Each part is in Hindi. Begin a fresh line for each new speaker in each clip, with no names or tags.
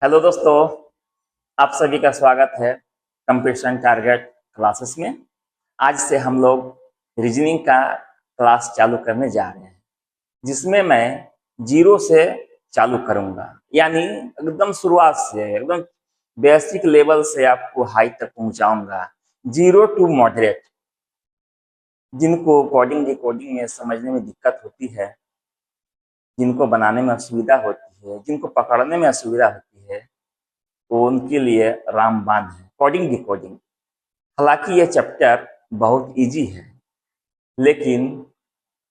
हेलो दोस्तों, आप सभी का स्वागत है कंपटीशन टारगेट क्लासेस में। आज से हम लोग रीजनिंग का क्लास चालू करने जा रहे हैं, जिसमें मैं जीरो से चालू करूंगा, यानी एकदम शुरुआत से एकदम बेसिक लेवल से आपको हाई तक पहुंचाऊंगा। जीरो टू मॉडरेट, जिनको कोडिंग डिकोडिंग में समझने में दिक्कत होती है, जिनको बनाने में असुविधा होती है, जिनको पकड़ने में असुविधा होती है, तो उनके लिए रामबाण है कोडिंग डिकोडिंग। हालांकि यह चैप्टर बहुत इजी है, लेकिन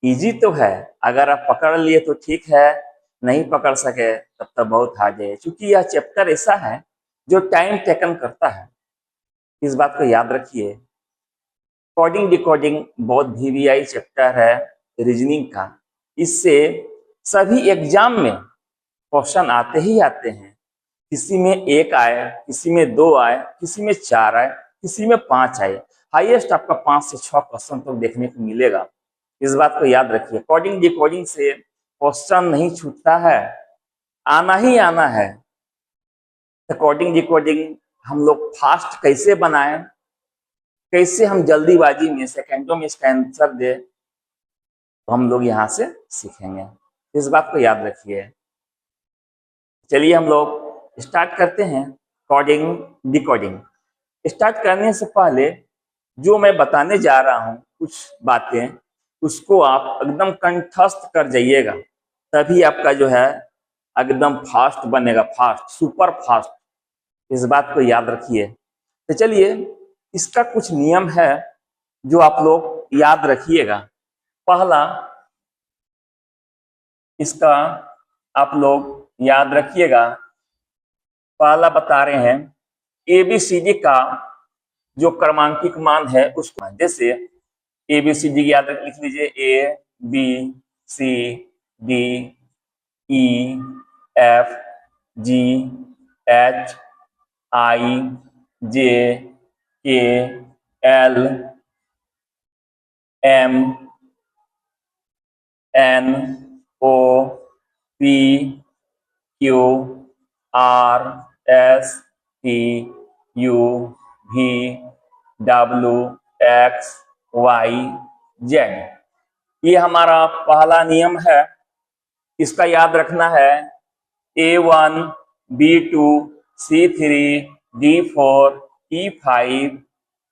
इजी तो है, अगर आप पकड़ लिए तो ठीक है, नहीं पकड़ सके तब तो बहुत हार्ड है, क्योंकि यह चैप्टर ऐसा है जो टाइम टेकन करता है। इस बात को याद रखिए। कोडिंग डिकोडिंग बहुत वीवीआई चैप्टर है रीजनिंग का। इससे सभी एग्जाम में क्वेश्चन आते ही आते हैं। किसी में एक आए, किसी में दो आए, किसी में चार आए, किसी में पांच आए। हाईएस्ट आपका 5 से 6 क्वेश्चन तो देखने को मिलेगा। इस बात को याद रखिए। कोडिंग डिकोडिंग से क्वेश्चन नहीं छूटता है, आना ही आना है। तो कोडिंग डिकोडिंग हम लोग फास्ट कैसे बनाएं, कैसे हम जल्दीबाजी में सेकेंडों में इसका आंसर दे, तो हम लोग यहाँ से सीखेंगे। इस बात को याद रखिए। चलिए हम लोग स्टार्ट करते हैं कोडिंग डिकोडिंग। स्टार्ट करने से पहले जो मैं बताने जा रहा हूँ कुछ बातें, उसको आप एकदम कंठस्थ कर जाइएगा, तभी आपका जो है एकदम फास्ट बनेगा, फास्ट, सुपर फास्ट। इस बात को याद रखिए। तो चलिए, इसका कुछ नियम है जो आप लोग याद रखिएगा। पहला, इसका आप लोग याद रखिएगा, पहला बता रहे हैं एबीसीडी का जो क्रमांकित मान है उसको, जैसे एबीसीडी याद लिख लीजिए, A B C D E F G H I J K L M N O P Q R S T U V W X Y Z. ये हमारा पहला नियम है। इसका याद रखना है A1 B2 C3 D4 E5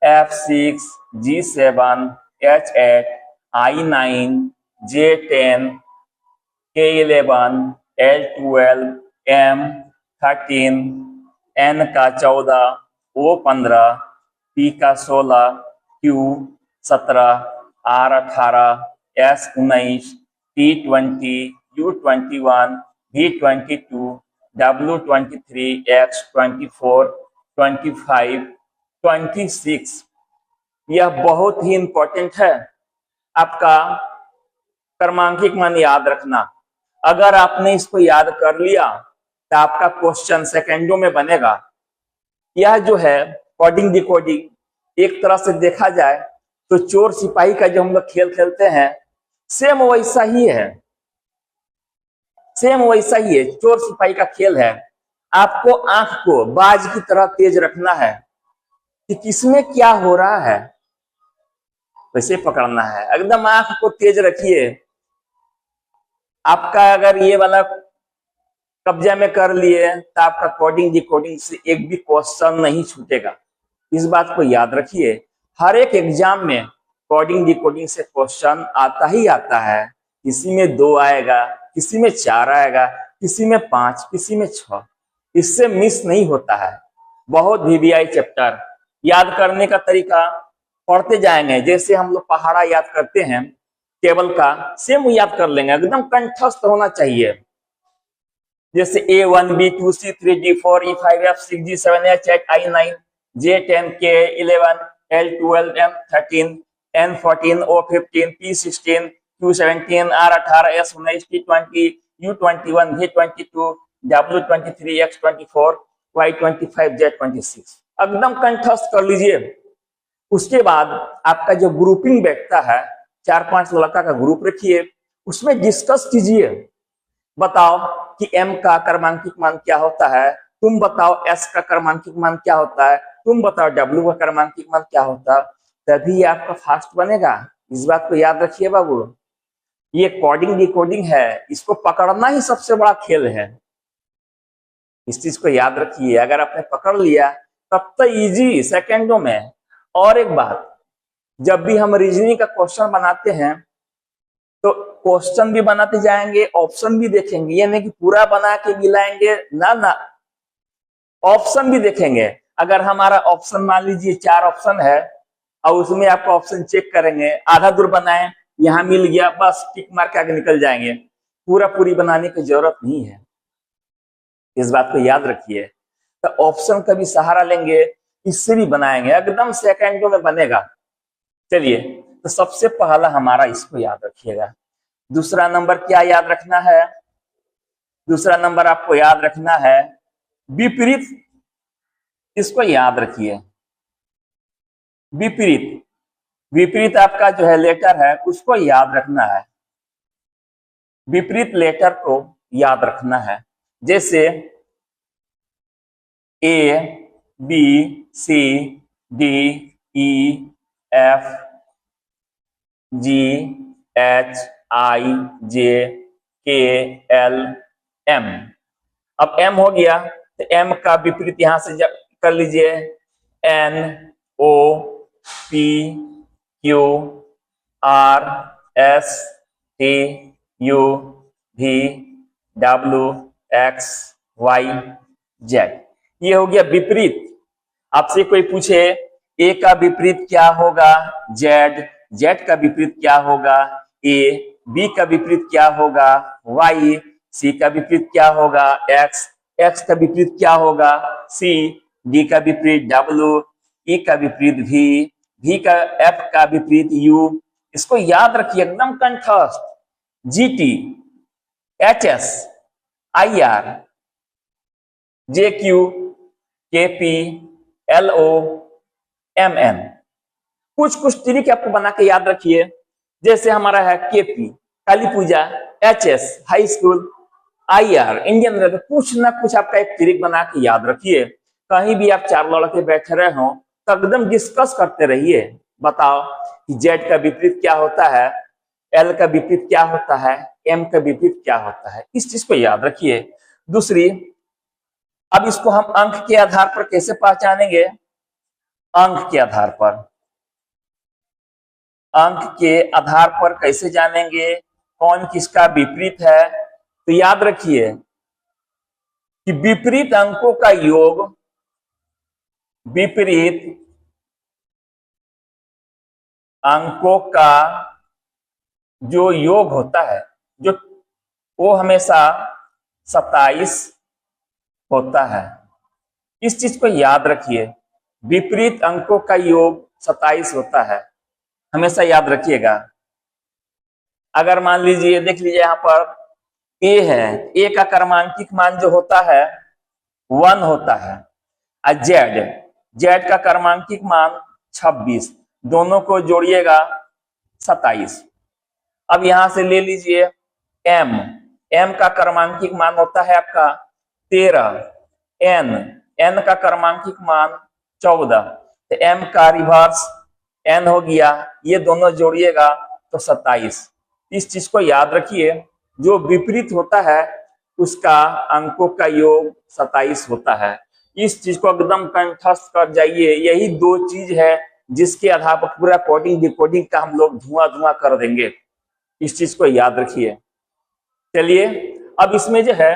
F6 G7 H8 I9 J10 K11 L12 M13 N का 14 O15 P का 16 Q17 R18 S19 T20 U21 V22 W23 X24 25 26। यह बहुत ही इंपॉर्टेंट है, आपका क्रमांकित मान याद रखना। अगर आपने इसको याद कर लिया तो आपका क्वेश्चन सेकंडों में बनेगा। यह जो है कोडिंग डिकोडिंग, एक तरह से देखा जाए तो चोर सिपाही का जो हम लोग खेल खेलते हैं, सेम वैसा ही है, सेम वैसा ही है। चोर सिपाही का खेल है। आपको आंख को बाज की तरह तेज रखना है कि किसमें क्या हो रहा है, वैसे पकड़ना है। एकदम आंख को तेज रखिए। आपका अगर ये वाला कब्जा में कर लिए तो आपका कोडिंग डिकोडिंग से एक भी क्वेश्चन नहीं छूटेगा। इस बात को याद रखिए। हर एक एग्जाम में कोडिंग डिकोडिंग से क्वेश्चन आता ही आता है। किसी में 2 आएगा, किसी में 4 आएगा, किसी में 5, किसी में 6। इससे मिस नहीं होता है। बहुत वीवीआई चैप्टर याद करने का तरीका पढ़ते जाएंगे। जैसे हम लोग पहाड़ा याद करते हैं टेबल का, सेम याद कर लेंगे। एकदम कंठस्थ होना चाहिए। जैसे A1 B2 C3 D4 E5 F6 G7 H8 I9 J10 K11 L12 M13 N14 O15 P16 Q17 R18 S19 T20 U21 V22 W23 X24 Y25 Z26। एकदम कंठस्थ कर लीजिए। उसके बाद आपका जो ग्रुपिंग बैठता है, 4-5 लड़का का ग्रुप रखिए, उसमें डिस्कस कीजिए। बताओ कि m का क्रमांकित मान क्या होता है, तुम बताओ एस का क्रमांकिक मान क्या होता है, तुम बताओ डब्ल्यू का क्रमांकिक मान क्या होता है, तभी आपका फास्ट बनेगा। इस बात को याद रखिए बाबू। ये कोडिंग डिकोडिंग है, इसको पकड़ना ही सबसे बड़ा खेल है। इस चीज को याद रखिए, अगर आपने पकड़ लिया तब तो इजी सेकेंडों में। और एक बात, जब भी हम रीजनिंग का क्वेश्चन बनाते हैं तो क्वेश्चन भी बनाते जाएंगे, ऑप्शन भी देखेंगे, ये नहीं कि पूरा बना के मिलाएंगे, ना ना, ऑप्शन भी देखेंगे। अगर हमारा ऑप्शन मान लीजिए 4 ऑप्शन है और उसमें आपका ऑप्शन चेक करेंगे, आधा दूर बनाए, यहाँ मिल गया, बस टिक मार के आगे निकल जाएंगे, पूरा पूरी बनाने की जरूरत नहीं है। इस बात को याद रखिए। तो ऑप्शन का भी सहारा लेंगे, इससे भी बनाएंगे, एकदम सेकंडों में बनेगा। चलिए, तो सबसे पहला हमारा इसको याद रखिएगा। दूसरा नंबर क्या याद रखना है? दूसरा नंबर आपको याद रखना है विपरीत। इसको याद रखिए, विपरीत। विपरीत आपका जो है लेटर है उसको याद रखना है, विपरीत लेटर को याद रखना है। जैसे A B C D E F G H I J K L M. अब एम हो गया तो एम का विपरीत यहां से कर लीजिए, N O P Q R S T U V W X Y Z. ये हो गया विपरीत। आपसे कोई पूछे ए का विपरीत क्या होगा? जेड। जेड का विपरीत क्या होगा? ए। बी का विपरीत क्या होगा? वाई। सी का विपरीत क्या होगा? एक्स। एक्स का विपरीत क्या होगा? सी। डी का विपरीत डब्ल्यू। ई का विपरीत वी। वी का एफ का विपरीत यू। इसको याद रखिए एकदम कंठस्थ। G T H S I R J Q K P L O M N. कुछ कुछ तरीके आपको बना के याद रखिए। जैसे हमारा है KP Kali Puja, H S high school, I R Indian railway. कुछ ना कुछ आपका एक ट्रिक बना के याद रखिए। कहीं भी आप 4 लड़के बैठे रहे हो तो एकदम डिस्कस करते रहिए। बताओ कि जेड का विपरीत क्या होता है, एल का विपरीत क्या होता है, एम का विपरीत क्या होता है। इस चीज को याद रखिए। दूसरी, अब इसको हम अंक के आधार पर कैसे पहचानेंगे? अंक के आधार पर, अंक के आधार पर कैसे जानेंगे कौन किसका विपरीत है? तो याद रखिए कि विपरीत अंकों का योग, विपरीत अंकों का जो योग होता है जो वो हमेशा 27 होता है। इस चीज को याद रखिए, विपरीत अंकों का योग 27 होता है, हमेशा याद रखिएगा। अगर मान लीजिए, देख लीजिए यहाँ पर ए है, ए का क्रमांकिक मान जो होता है 1 होता है, और जेड, जेड का क्रमांकिक मान 26, दोनों को जोड़िएगा 27। अब यहां से ले लीजिए एम, एम का क्रमांकिक मान होता है आपका 13, एन, एन का क्रमांकिक मान 14, तो एम का रिवर्स एन हो गया, ये दोनों जोड़िएगा तो 27। इस चीज को याद रखिए, जो विपरीत होता है उसका अंकों का योग 27 होता है। इस चीज को एकदम कंठस्थ कर जाइए। यही 2 चीज है जिसके आधार पर पूरा कोडिंग डिकोडिंग का हम लोग धुआं धुआं कर देंगे। इस चीज को याद रखिए। चलिए, अब इसमें जो है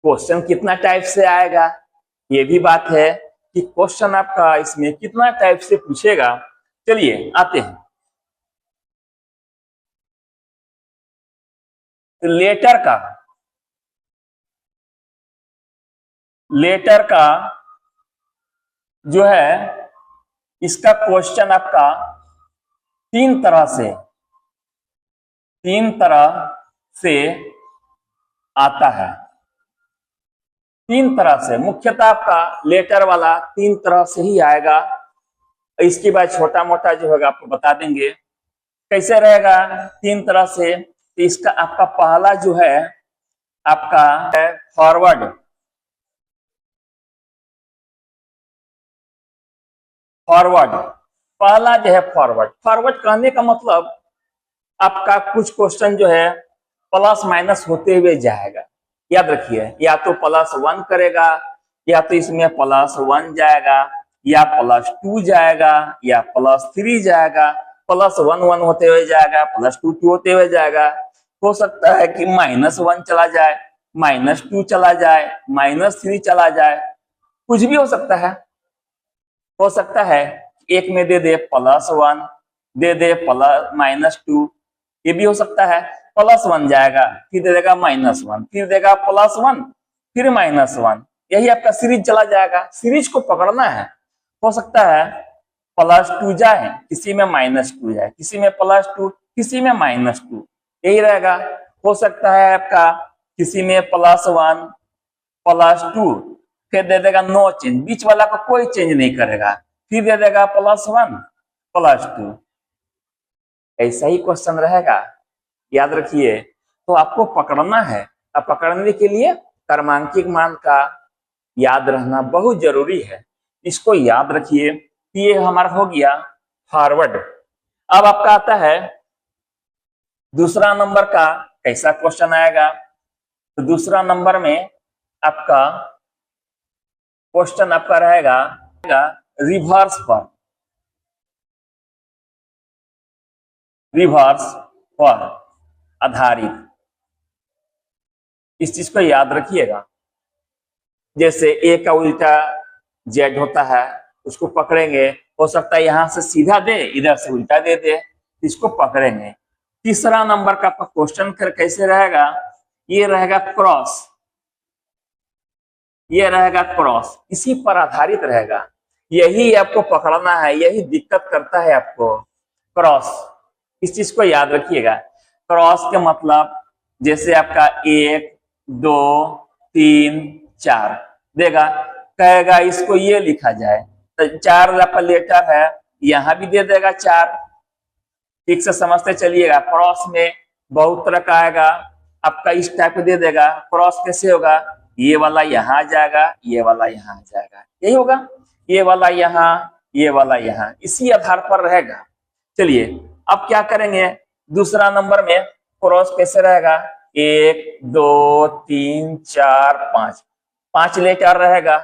क्वेश्चन कितना टाइप से आएगा, ये भी बात है कि क्वेश्चन आपका इसमें कितना टाइप से पूछेगा। चलिए आते हैं। तो लेटर का जो है इसका क्वेश्चन आपका 3 तरह से आता है। 3 तरह से, मुख्यतः आपका लेटर वाला 3 तरह से ही आएगा। इसके बाद छोटा मोटा जो होगा आपको बता देंगे कैसे रहेगा 3 तरह से। तो इसका आपका पहला जो है आपका है फॉरवर्ड। फॉरवर्ड, पहला जो है फॉरवर्ड। फॉरवर्ड कहने का मतलब आपका कुछ क्वेश्चन जो है प्लस माइनस होते हुए जाएगा। याद रखिए, या तो +1 करेगा, या तो इसमें +1 जाएगा, या +2 जाएगा, या +3 जाएगा, +1 होते हुए जाएगा, +2 होते हुए जाएगा। हो सकता है कि -1 चला जाए, -2 चला जाए, -3 चला जाए, कुछ भी हो सकता है। हो सकता है एक में दे दे +1, दे दे -2, ये भी हो सकता है। +1 जाएगा, फिर दे देगा -1, फिर देगा +1, फिर -1, यही आपका सीरीज चला जाएगा। सीरीज को पकड़ना है। हो सकता है +2 जाए, किसी में -2 जाए, किसी में +2, किसी में -2, यही रहेगा। हो सकता है आपका किसी में +1, +2, फिर दे देगा नो चेंज, बीच वाला को कोई चेंज नहीं करेगा, फिर दे देगा +1, +2, ऐसा ही क्वेश्चन रहेगा। याद रखिए, तो आपको पकड़ना है। अब पकड़ने के लिए क्रमांकित मान का याद रहना बहुत जरूरी है। इसको याद रखिए कि ये हमारा हो गया फॉरवर्ड। अब आपका आता है दूसरा नंबर का कैसा क्वेश्चन आएगा। तो दूसरा नंबर में आपका क्वेश्चन आपका रहेगा रिवर्स पर, रिवर्स पर आधारित। इस चीज को याद रखिएगा। जैसे ए का उल्टा जेड होता है, उसको पकड़ेंगे। हो सकता है यहां से सीधा दे, इधर से उल्टा दे दे, इसको पकड़ेंगे। तीसरा नंबर का क्वेश्चन फिर कैसे रहेगा, ये रहेगा क्रॉस, ये रहेगा क्रॉस, इसी पर आधारित रहेगा। यही आपको पकड़ना है, यही दिक्कत करता है आपको, क्रॉस। इस चीज को याद रखिएगा। क्रॉस के मतलब जैसे आपका 1, 2, 3, 4 देगा, कहेगा इसको ये लिखा जाए, तो 4 आपका लेटर है, यहां भी दे देगा 4। ठीक से समझते चलिएगा। क्रॉस में बहुत तरह का आएगा, आपका इस टाइप दे देगा। क्रॉस कैसे होगा, ये वाला यहाँ जाएगा, ये वाला यहाँ जाएगा, यही होगा। ये वाला यहाँ, ये वाला यहाँ, इसी आधार पर रहेगा। चलिए अब क्या करेंगे, दूसरा नंबर में क्रॉस कैसे रहेगा, 1, 2, 3, 4, 5, 5 लेटर रहेगा।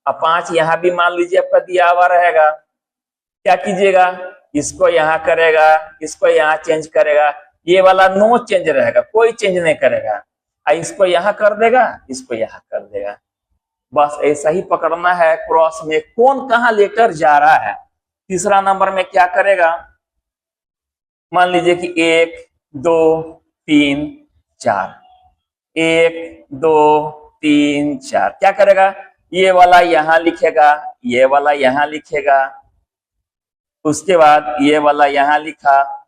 अब 5 यहाँ भी मान लीजिए आपका दिया हुआ रहेगा। क्या कीजिएगा, इसको यहाँ करेगा, इसको यहाँ चेंज करेगा, ये वाला नो चेंज रहेगा, कोई चेंज नहीं करेगा। इसको यहाँ कर देगा, इसको यहाँ कर देगा। बस ऐसा ही पकड़ना है। क्रॉस में कौन कहाँ लेटर जा रहा है। तीसरा नंबर में क्या करेगा, मान लीजिए कि 1, 2, 3, 4, 1, 2, 3, 4, क्या करेगा, ये वाला यहाँ लिखेगा, ये वाला यहाँ लिखेगा, उसके बाद ये वाला यहाँ लिखा,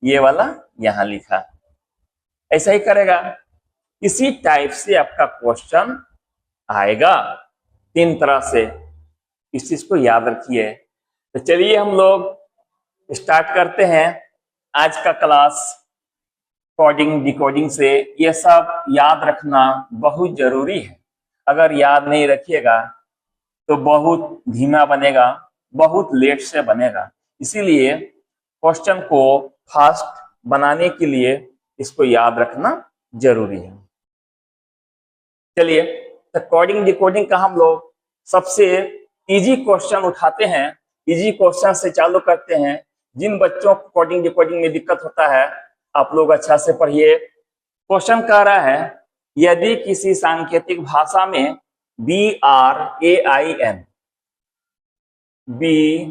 ये वाला यहाँ लिखा, ऐसा ही करेगा। इसी टाइप से आपका क्वेश्चन आएगा 3 तरह से। इस चीज को याद रखिए। तो चलिए हम लोग स्टार्ट करते हैं आज का क्लास। कोडिंग डिकोडिंग से ये सब याद रखना बहुत जरूरी है। अगर याद नहीं रखिएगा तो बहुत धीमा बनेगा, बहुत लेट से बनेगा। इसीलिए क्वेश्चन को फास्ट बनाने के लिए इसको याद रखना जरूरी है। चलिए तो कोडिंग डिकोडिंग का हम लोग सबसे इजी क्वेश्चन उठाते हैं, इजी क्वेश्चन से चालू करते हैं। जिन बच्चों को कोडिंग डिकोडिंग में दिक्कत होता है, आप लोग अच्छा से पढ़िए। क्वेश्चन कह रहा है, यदि किसी सांकेतिक भाषा में BRAIN, BRAIN,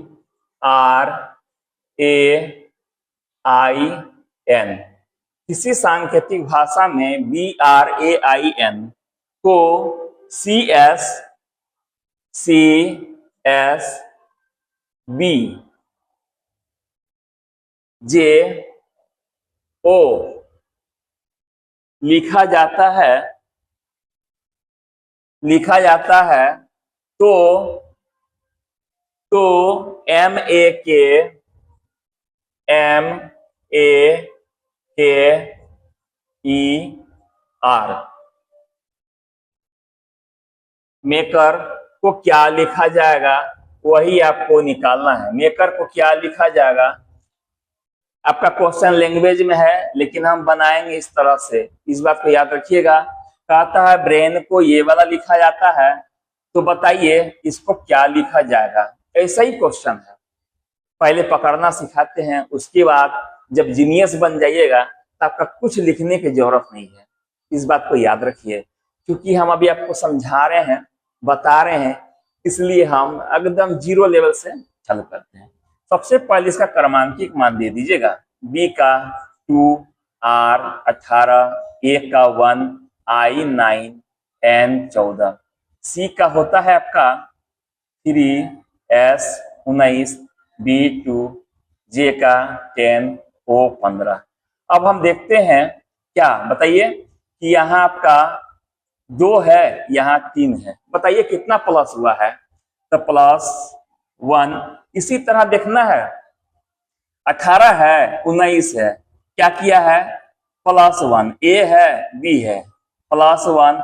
किसी सांकेतिक भाषा में BRAIN को CS, CSB, JO लिखा जाता है, तो MEKER मेकर को क्या लिखा जाएगा, वही आपको निकालना है। मेकर को क्या लिखा जाएगा, आपका क्वेश्चन लैंग्वेज में है लेकिन हम बनाएंगे इस तरह से, इस बात को याद रखिएगा। कहता है ब्रेन को ये वाला लिखा जाता है, तो बताइए इसको क्या लिखा जाएगा। ऐसा ही क्वेश्चन है, पहले पकड़ना सिखाते हैं, उसके बाद जब जीनियस बन जाइएगा तो आपका कुछ लिखने की जरूरत नहीं है। इस बात को याद रखिए, क्योंकि हम अभी आपको समझा रहे हैं, बता रहे हैं, इसलिए हम एकदम जीरो लेवल से चालू करते हैं। सबसे पहले इसका क्रमांकिक मान दे दीजिएगा। बी का 2, आर 18, ए का 1, आई 9, एन 14, सी का होता है आपका 3, एस 19, बी 2, जे का 10, ओ 15। अब हम देखते हैं क्या, बताइए कि यहाँ आपका 2 है, यहाँ 3 है, बताइए कितना प्लस हुआ है। तो +1। इसी तरह देखना है, 18 है, 19 है, क्या किया है, +1। ए है, बी है, +1,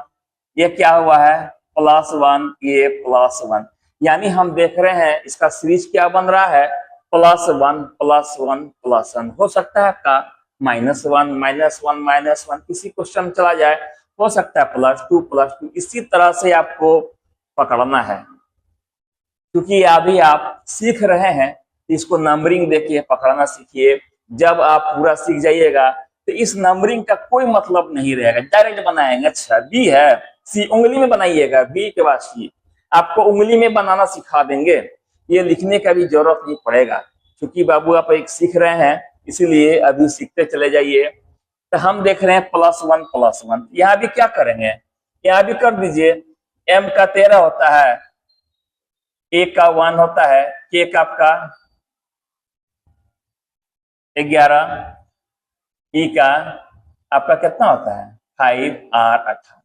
ये क्या हुआ है, +1, ये +1। यानी हम देख रहे हैं इसका सीरीज क्या बन रहा है, +1 +1 +1। हो सकता है आपका -1 -1 -1 किसी क्वेश्चन चला जाए, हो सकता है +2 +2। इसी तरह से आपको पकड़ना है, क्योंकि अभी आप सीख रहे हैं, इसको नंबरिंग देखिए, पकड़ना सीखिए। जब आप पूरा सीख जाइएगा तो इस नंबरिंग का कोई मतलब नहीं रहेगा, डायरेक्ट बनाएंगे। अच्छा बी है, सी उंगली में बनाइएगा, बी के बाद सी, आपको उंगली में बनाना सिखा देंगे, ये लिखने का भी जरूरत नहीं पड़ेगा, क्योंकि बाबू आप एक सीख रहे हैं, इसीलिए अभी सीखते चले जाइए। तो हम देख रहे हैं +1 +1, यहाँ भी क्या करेंगे, यहाँ भी कर दीजिए। एम का 13 होता है, ए का 1 होता है, के का आपका 11, ई का आपका कितना होता है 5, आर 18,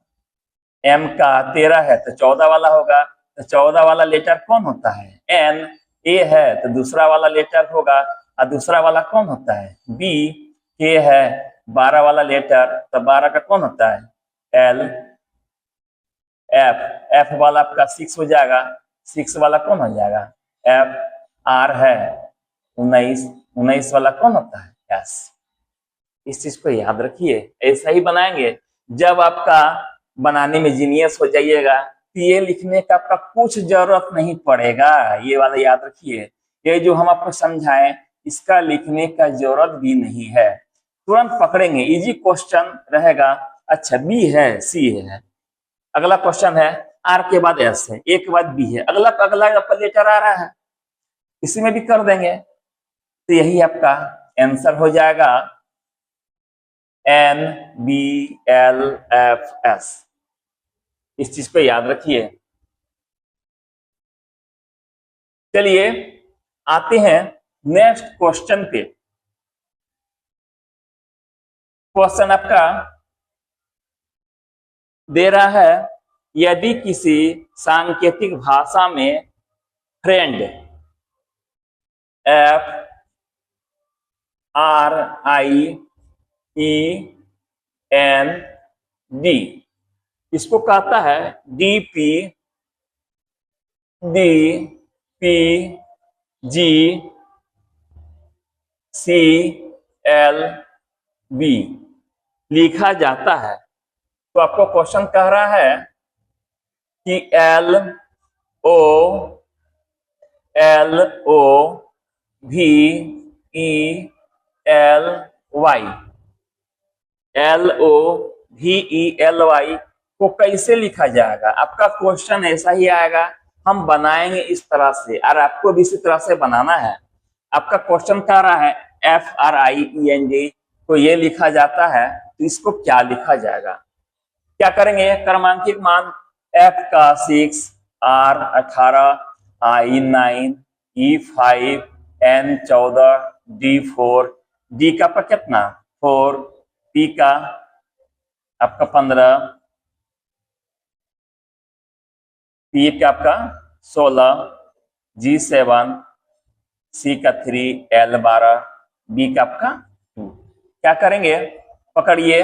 एम का 13 है तो 14 वाला होगा, तो 14 वाला लेटर कौन होता है, एन। ए है तो दूसरा वाला लेटर होगा, और दूसरा वाला कौन होता है, बी। के है 12 वाला लेटर, तो 12 का कौन होता है, एल। एफ, एफ वाला आपका 6 हो जाएगा, 6 वाला कौन हो जाएगा, एफ। आर है 19, 19 वाला कौन होता है, एस। इस चीज को याद रखिए, ऐसा ही बनाएंगे। जब आपका बनाने में जीनियस हो जाइएगा तो ये लिखने का आपका कुछ जरूरत नहीं पड़ेगा, ये वाला याद रखिए। ये जो हम आपको समझाएं, इसका लिखने का जरूरत भी नहीं है, तुरंत पकड़ेंगे, इजी क्वेश्चन रहेगा। अच्छा बी है, सी है, अगला क्वेश्चन है, आर के बाद एस है, ए के बाद बी है, अगला अगला आपका लेटर आ रहा है, इसी में भी कर देंगे, तो यही आपका आंसर हो जाएगा, N B L F S. इस चीज को याद रखिए। चलिए आते हैं नेक्स्ट क्वेश्चन पे। क्वेश्चन आपका दे रहा है, यदि किसी सांकेतिक भाषा में friend F R I E N D, इसको कहता है D P G C L B लिखा जाता है, तो आपको क्वेश्चन कह रहा है कि एल ओ भी ई एल वाई, LOVELY को कैसे लिखा जाएगा। आपका क्वेश्चन ऐसा ही आएगा, हम बनाएंगे इस तरह से, और आपको भी इसी तरह से बनाना है। आपका क्वेश्चन कह रहा है FRIEND को ये लिखा जाता है, तो इसको क्या लिखा जाएगा। क्या करेंगे, क्रमांकित मान, F का 6, R 18, I 9, E 5, N 14, D 4, D का आपका कितना 4, P का आपका 15, P का आपका 16, G 7, C का 3, L 12, B का आपका 2। क्या करेंगे, पकड़िए।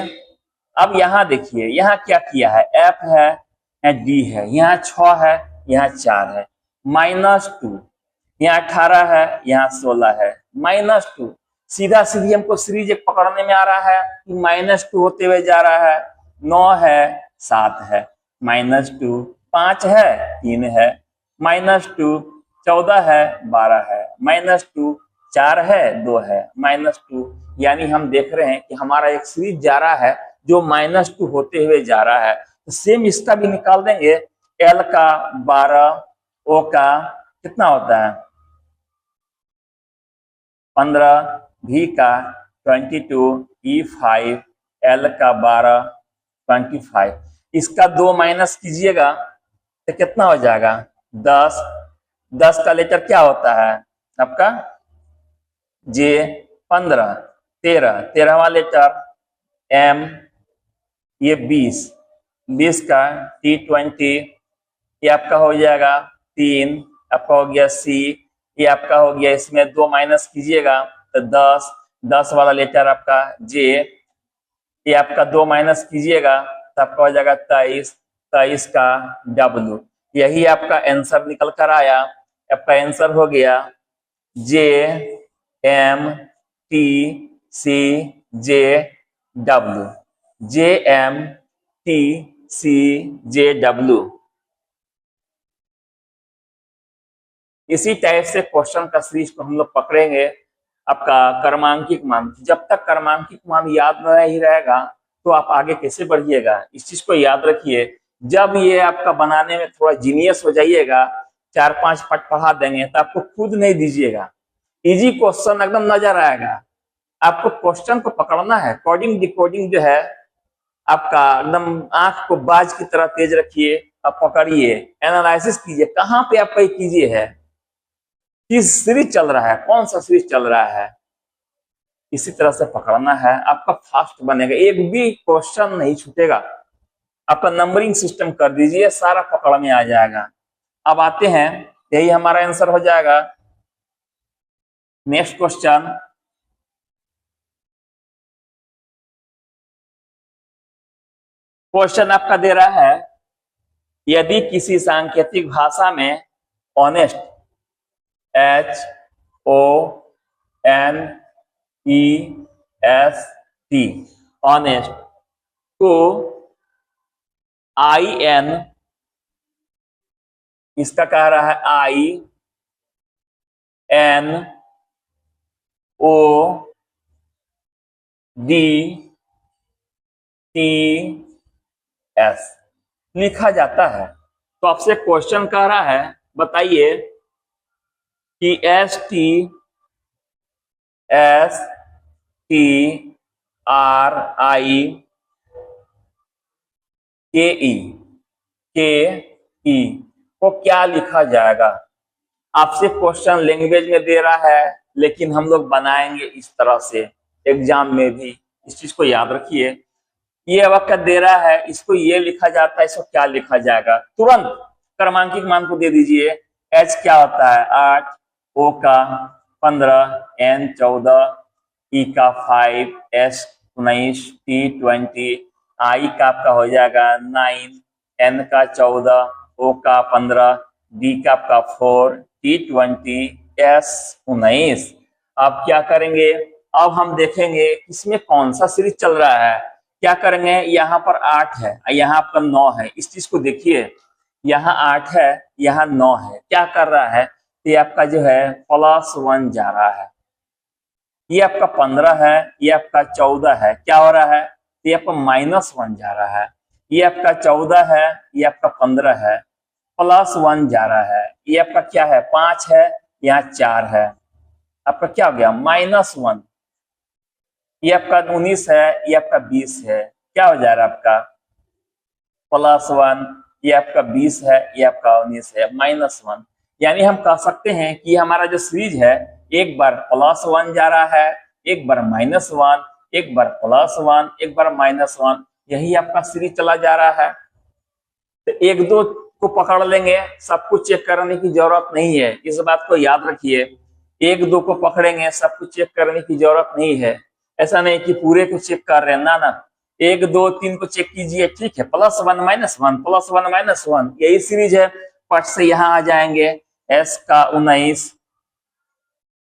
अब यहां देखिए, यहां क्या किया है, F है, D है, यहाँ 6 है, यहाँ 4 है, -2, यहाँ 18 है, यहाँ 16 है, -2। सीधा सीधी हमको सीरीज एक पकड़ने में आ रहा है कि -2 होते हुए जा रहा है, 9 है, 7 है, -2, 5 है, 3 है, -2, 14 है, 12 है, -2, 4 है, 2 है, -2। यानी हम देख रहे हैं कि हमारा एक सीरीज जा रहा है जो -2 होते हुए जा रहा है। तो सेम इसका भी निकाल देंगे। L का 12, O का कितना होता है 15, V का 22, E5, L का 12, 25। इसका 2 माइनस कीजिएगा तो कितना हो जाएगा 10। 10 का लेटर क्या होता है आपका J, 15, 13, 13वां लेटर M, ये 20, 20 का T20, ये आपका हो जाएगा 3, आपका हो गया C, ये आपका हो गया, इसमें 2 माइनस कीजिएगा तो 10, 10 वाला लेटर आपका J, ये आपका 2 माइनस कीजिएगा तो आपका हो जाएगा 23, 23 का W। यही आपका आंसर निकल कर आया। आपका आंसर हो गया J M T C J W, J M T C J W। इसी टाइप से क्वेश्चन का सीरीज को हम लोग पकड़ेंगे। आपका क्रमांकित मान, जब तक क्रमांकित मान याद नहीं रहेगा तो आप आगे कैसे बढ़िएगा, इस चीज को याद रखिए। जब ये आपका बनाने में थोड़ा जीनियस हो जाइएगा, 4-5 पट पढ़ा देंगे तो आपको खुद नहीं दीजिएगा, इजी क्वेश्चन एकदम नजर आएगा। आपको क्वेश्चन को पकड़ना है, कोडिंग डिकोडिंग जो है आपका एकदम आंख को बाज की तरह तेज रखिए, आप पकड़िए, एनालिसिस कीजिए, कहाँ पे आपका कीजिए है, किस सीरीज चल रहा है, कौन सा सीरीज चल रहा है, इसी तरह से पकड़ना है। आपका फास्ट बनेगा, एक भी क्वेश्चन नहीं छूटेगा। आपका नंबरिंग सिस्टम कर दीजिए, सारा पकड़ में आ जाएगा। अब आते हैं, यही हमारा आंसर हो जाएगा। नेक्स्ट क्वेश्चन, क्वेश्चन आपका दे रहा है, यदि किसी सांकेतिक भाषा में ऑनेस्ट HONEST ऑनेस्ट को IN, इसका कह रहा है INODTS लिखा जाता है। तो आपसे क्वेश्चन कह रहा है, बताइए कि STRIKE को क्या लिखा जाएगा। आपसे क्वेश्चन लैंग्वेज में दे रहा है, लेकिन हम लोग बनाएंगे इस तरह से एग्जाम में भी, इस चीज को याद रखिए। ये वाक्य दे रहा है, इसको ये लिखा जाता है, इसको क्या लिखा जाएगा, तुरंत क्रमांकित मान को दे दीजिए। H क्या होता है 8, O का 15, N 14, E का 5, S 19, T 20, I का आपका हो जाएगा 9, N का 14, O का 15, D का आपका 4, T 20, S 19। अब क्या करेंगे, अब हम देखेंगे इसमें कौन सा सीरीज चल रहा है। क्या करेंगे, यहाँ पर 8 है, यहाँ आपका 9 है, इस चीज को देखिए, यहाँ 8 है, यहाँ 9 है, क्या कर रहा है, ये आपका जो है +1 जा रहा है। ये आपका 15 है, ये आपका 14 है, क्या हो रहा है, ये आपका -1 जा रहा है। ये आपका 14 है, ये आपका 15 है, +1 जा रहा है। ये आपका क्या है 5 है, यहाँ 4 है, आपका क्या हो गया -1। ये आपका 19 है, ये आपका 20 है, क्या हो जा रहा है आपका +1। ये आपका 20 है, ये आपका 19 है, -1। यानी हम कह सकते हैं कि हमारा जो सीरीज है, एक बार +1 जा रहा है, एक बार -1, एक बार +1, एक बार -1, यही आपका सीरीज चला जा रहा है। तो 1-2 को पकड़ लेंगे, सब कुछ चेक करने की जरूरत नहीं है, इस बात को याद रखिए। 1-2 को पकड़ेंगे, सब कुछ चेक करने की जरूरत नहीं है। ऐसा नहीं कि पूरे को चेक कर रहे हैं, ना ना, 1 2 3 को चेक कीजिए, ठीक है, +1 -1 +1 -1, यही सीरीज है। पट से यहाँ आ जाएंगे, S का 19,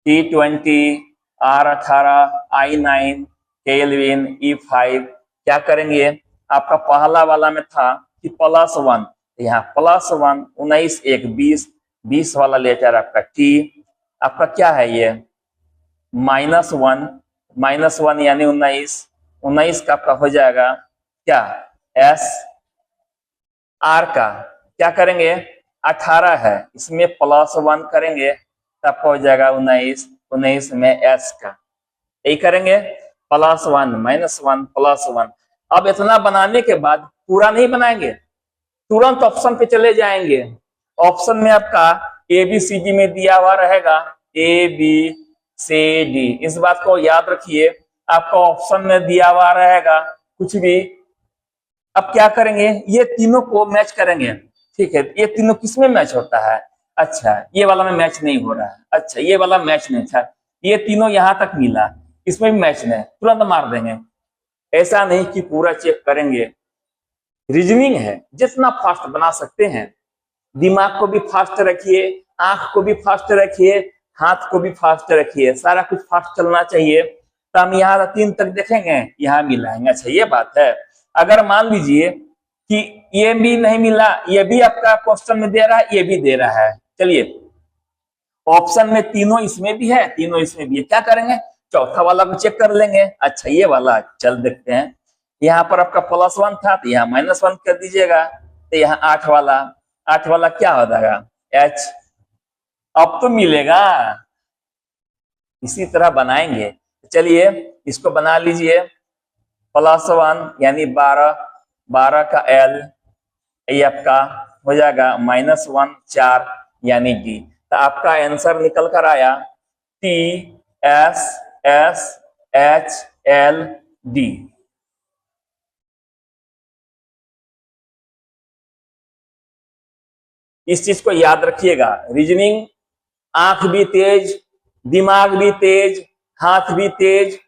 T20, R18, I9, kelvin, E5 क्या करेंगे? आपका पहला वाला में था कि +1, यहाँ +1, 19 1 20, 20 वाला लेटर आपका T, आपका क्या है ये -1 यानी 19 का आपका हो जाएगा क्या S, R का क्या करेंगे 18 है, इसमें +1 करेंगे तो आपका हो जाएगा 19 में S का, यही करेंगे +1 -1 +1। अब इतना बनाने के बाद पूरा नहीं बनाएंगे, तुरंत ऑप्शन पे चले जाएंगे। ऑप्शन में आपका ABCD में दिया हुआ रहेगा ABCD, इस बात को याद रखिए, आपका ऑप्शन में दिया हुआ रहेगा कुछ भी। अब क्या करेंगे, ये तीनों को मैच करेंगे, ठीक है। ये तीनों किसमें मैच होता है? अच्छा ये वाला में मैच नहीं हो रहा है, अच्छा ये वाला मैच नहीं था, ये तीनों यहां तक मिला, इसमें भी मैच नहीं, तुरंत मार देंगे। ऐसा नहीं कि पूरा चेक करेंगे, रीजनिंग है, जितना फास्ट बना सकते हैं। दिमाग को भी फास्ट रखिए, आंख को भी फास्ट रखिए, हाथ को भी फास्ट रखिए, सारा कुछ फास्ट चलना चाहिए। तो हम यहाँ 3 तक देखेंगे, यहाँ मिलाएंगे। अच्छा ये बात है, अगर मान लीजिए कि ये भी नहीं मिला, ये भी आपका क्वेश्चन में दे रहा है, ये भी दे रहा है, चलिए ऑप्शन में तीनों इसमें भी है, तीनों इसमें भी है, क्या करेंगे चौथा वाला को चेक कर लेंगे। अच्छा ये वाला चल देखते हैं, यहाँ पर आपका +1 था तो यहाँ -1 कर दीजिएगा, तो यहाँ 8 वाला क्या हो जाएगा H, अब तो मिलेगा। इसी तरह बनाएंगे, चलिए इसको बना लीजिए, +1 यानी 12 का L, ये आपका हो जाएगा -1 4 यानी D। तो आपका आंसर निकल कर आया TSSHLD। इस चीज को याद रखिएगा, रीजनिंग आंख भी तेज, दिमाग भी तेज, हाथ भी तेज,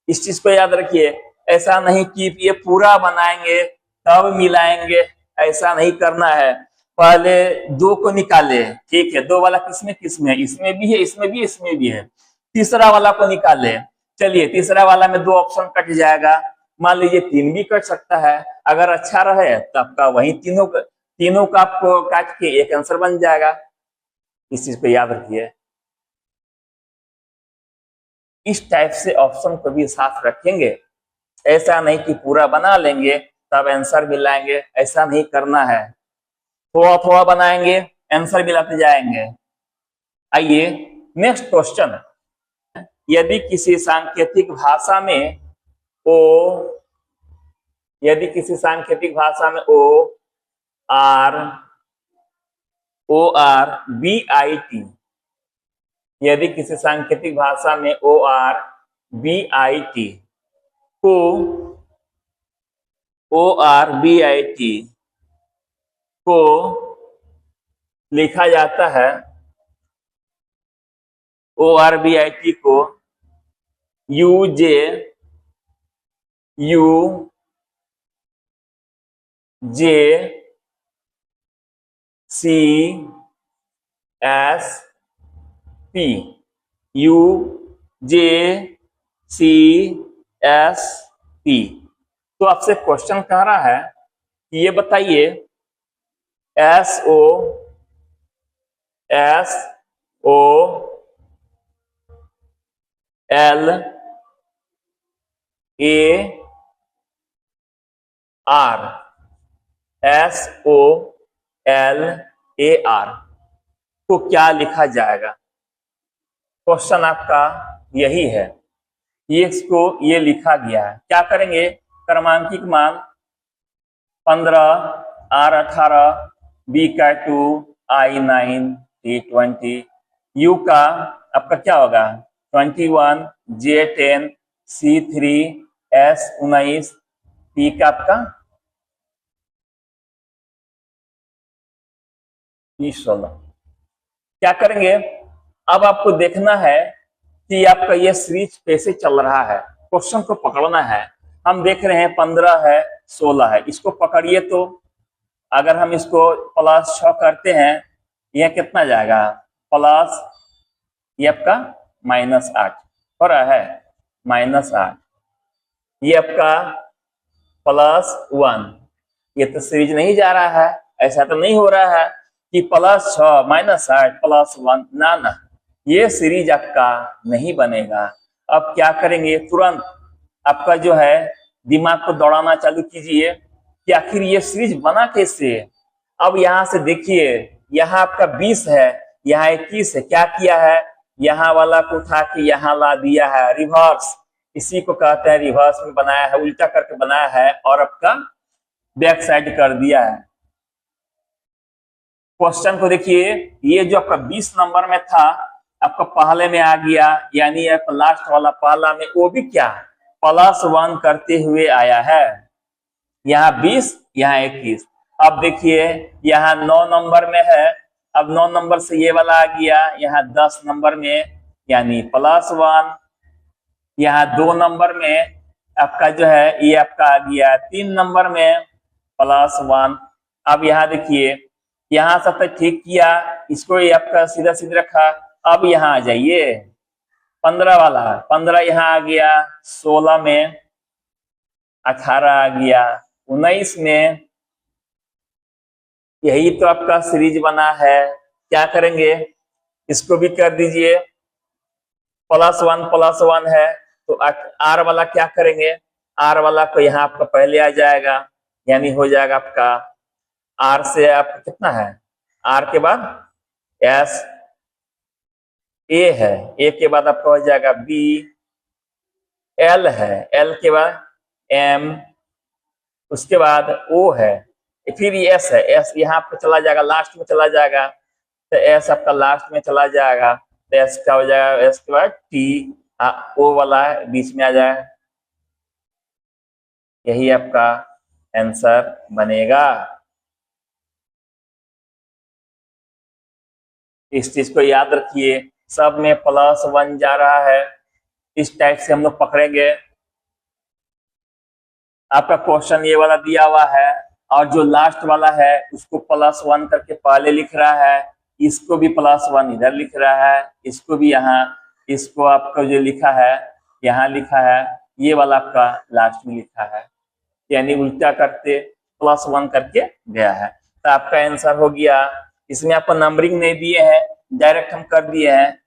इस चीज को याद रखिए। ऐसा नहीं कि ये पूरा बनाएंगे तब मिलाएंगे, ऐसा नहीं करना है। पहले 2 को निकाले, ठीक है, 2 वाला किसमें किसमें, इसमें भी है, इसमें भी, इसमें भी है। तीसरा वाला को निकाले, चलिए तीसरा वाला में 2 ऑप्शन कट जाएगा, मान लीजिए 3 भी कट सकता है, अगर अच्छा रहे तो आपका वही तीनों का आपको काट के एक आंसर बन जाएगा। इस चीज को याद रखिए, इस टाइप से ऑप्शन को भी साथ रखेंगे, ऐसा नहीं कि पूरा बना लेंगे तब आंसर मिलाएंगे, ऐसा नहीं करना है। थोड़ा थोड़ा बनाएंगे, आंसर मिलाते जाएंगे। आइए नेक्स्ट क्वेश्चन, यदि किसी सांकेतिक भाषा में ORBIT, यदि किसी सांकेतिक भाषा में ORBIT को लिखा जाता है, ORBIT को UJCSP। तो आपसे क्वेश्चन कह रहा है कि ये बताइए SOLAR को क्या लिखा जाएगा? क्वेश्चन आपका यही है, इसको ये लिखा गया है, क्या करेंगे क्रमांकित मान 15, R18, B का 2, I9, T20, U का आपका क्या होगा 21, J10, C3, S19, P का आपका 16। क्या करेंगे, अब आपको देखना है कि आपका ये सीरीज कैसे चल रहा है, क्वेश्चन को पकड़ना है। हम देख रहे हैं 15 है 16 है, इसको पकड़िए। तो अगर हम इसको +6 करते हैं, यह कितना जाएगा प्लस ये आपका -8 हो रहा है, -8 ये आपका +1। ये तो सीरीज नहीं जा रहा है, ऐसा तो नहीं हो रहा है कि +6 -8 +1, ना, ये सीरीज आपका नहीं बनेगा। अब क्या करेंगे, तुरंत आपका जो है दिमाग को दौड़ाना चालू कीजिए कि आखिर ये सीरीज बना कैसे। अब यहां से देखिए, यहाँ आपका 20 है, यहाँ 21 है, क्या किया है, यहाँ वाला को उठा के यहाँ ला दिया है, रिवर्स, इसी को कहते हैं रिवर्स में बनाया है, उल्टा करके बनाया है और आपका बैक साइड कर दिया है। क्वेश्चन को देखिए, ये जो आपका 20 नंबर में था आपका पहले में आ गया, यानी लास्ट वाला पहला में वो भी क्या +1 करते हुए आया है। यहाँ 20 यहाँ 21। अब देखिए यहाँ 9 नंबर में है, अब 9 नंबर से ये वाला आ गया यहाँ 10 नंबर में, यानी +1। यहाँ 2 नंबर में आपका जो है ये आपका आ गया 3 नंबर में +1। अब यहाँ देखिए, यहाँ सब तो ठीक किया, इसको ये आपका सीधा सीधा रखा। अब यहाँ आ जाइए 15 वाला, 15 यहाँ आ गया, 16 में 18 आ गया, 19 में, यही तो आपका सीरीज बना है। क्या करेंगे, इसको भी कर दीजिए, +1 है तो आर वाला क्या करेंगे, आर वाला को यहाँ आपका पहले आ जाएगा, यानी हो जाएगा आपका आर से आपका कितना है, आर के बाद एस, ए है, ए के बाद आपका हो जाएगा बी, एल है, एल के बाद एम, उसके बाद ओ है, फिर एस है, एस यहाँ पे चला जाएगा, लास्ट में चला जाएगा, तो एस आपका लास्ट में चला जाएगा, तो एस क्या हो जाएगा, एस के बाद टी, ओ वाला है बीच में आ जाए, यही आपका आंसर बनेगा। इस चीज को याद रखिए, सब में +1 जा रहा है, इस टाइप से हम लोग पकड़ेंगे। आपका क्वेश्चन ये वाला दिया हुआ है और जो लास्ट वाला है उसको +1 करके पहले लिख रहा है, इसको भी +1 इधर लिख रहा है, इसको भी यहाँ, इसको आपको जो लिखा है यहाँ लिखा है, ये वाला आपका लास्ट में लिखा है, यानी उल्टा करके +1 करके गया है। तो आपका आंसर हो गया। इसमें आपको नंबरिंग नहीं दिए हैं, डायरेक्ट हम कर दिए हैं